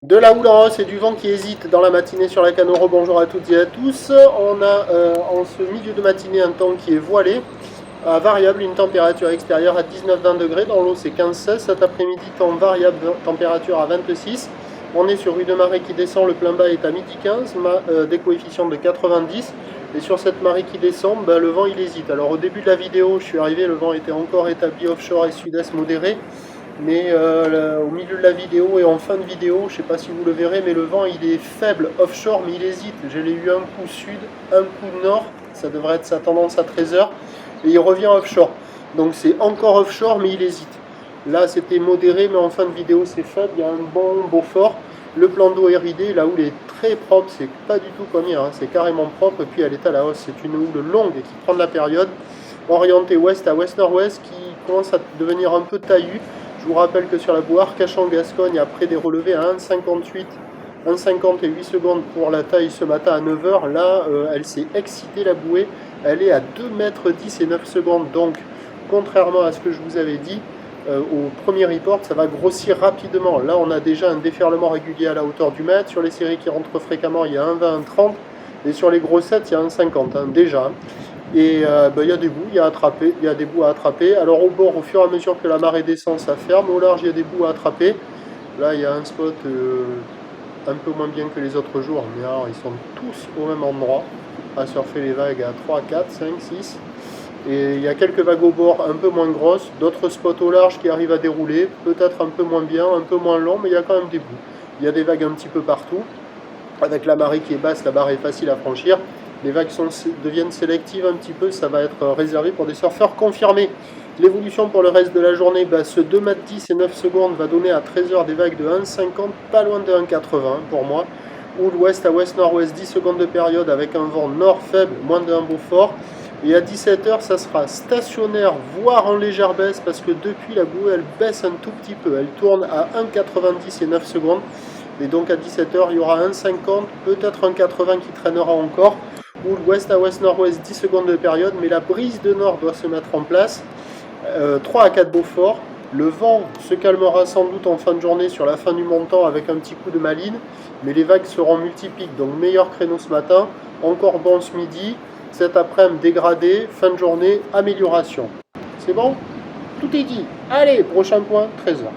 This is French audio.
De la houle en hausse et du vent qui hésite dans la matinée sur la Canoro. Bonjour à toutes et à tous. On a en ce milieu de matinée un temps qui est voilé, à variable, une température extérieure à 19-20 degrés. Dans l'eau c'est 15-16. Cet après-midi, temps variable, température à 26. On est sur une marée qui descend, le plein bas est à midi 15, des coefficients de 90. Et sur cette marée qui descend, le vent il hésite. Alors au début de la vidéo, je suis arrivé, le vent était encore établi offshore et sud-est modéré. Mais au milieu de la vidéo et en fin de vidéo, je ne sais pas si vous le verrez, mais le vent il est faible offshore, mais il hésite. Je l'ai eu un coup sud, un coup nord, ça devrait être sa tendance à 13h, et il revient offshore. Donc c'est encore offshore, mais il hésite. Là c'était modéré, mais en fin de vidéo c'est faible, il y a un bon Beaufort. Le plan d'eau est ridé, la houle est très propre, c'est pas du tout comme hier, hein, c'est carrément propre, et puis elle est à la hausse, c'est une houle longue et qui prend de la période, orientée ouest à ouest-nord-ouest, qui commence à devenir un peu taillue. Je vous rappelle que sur la bouée Arcachon-Gascogne, après des relevés à 1,58, 1,50 et 8 secondes pour la taille ce matin à 9h, là, elle s'est excitée la bouée, elle est à 2,10 m et 9 secondes. Donc, contrairement à ce que je vous avais dit, au premier report, ça va grossir rapidement. Là, on a déjà un déferlement régulier à la hauteur du mètre. Sur les séries qui rentrent fréquemment, il y a 1,20, 1,30. Et sur les grossettes, il y a 1,50, hein, déjà. Et il y a des bouts, il y a des bouts à attraper. Alors au bord, au fur et à mesure que la marée descend, ça ferme. Au large, il y a des bouts à attraper. Là, il y a un spot un peu moins bien que les autres jours, mais alors ils sont tous au même endroit, à surfer les vagues à 3, 4, 5, 6. Et il y a quelques vagues au bord un peu moins grosses, d'autres spots au large qui arrivent à dérouler, peut-être un peu moins bien, un peu moins long, mais il y a quand même des bouts. Il y a des vagues un petit peu partout. Avec la marée qui est basse, la barre est facile à franchir. Les vagues deviennent sélectives un petit peu, ça va être réservé pour des surfeurs confirmés. L'évolution pour le reste de la journée, ce 2,10 m et 9 secondes va donner à 13h des vagues de 1,50, pas loin de 1,80 pour moi. Houle ouest à ouest-nord-ouest, 10 secondes de période avec un vent nord faible, moins de 1 Beaufort. Et à 17h, ça sera stationnaire, voire en légère baisse, parce que depuis la bouée, elle baisse un tout petit peu. Elle tourne à 1,90 et 9 secondes. Et donc à 17h, il y aura 1,50, peut-être 1,80 qui traînera encore. Houle ouest à ouest-nord-ouest, 10 secondes de période, mais la brise de nord doit se mettre en place. 3 à 4 Beaufort. Le vent se calmera sans doute en fin de journée sur la fin du montant avec un petit coup de maline, mais les vagues seront multipliques, donc meilleur créneau ce matin, encore bon ce midi, cet après-midi dégradé, fin de journée, amélioration. C'est bon? Tout est dit. Allez, prochain point, 13h.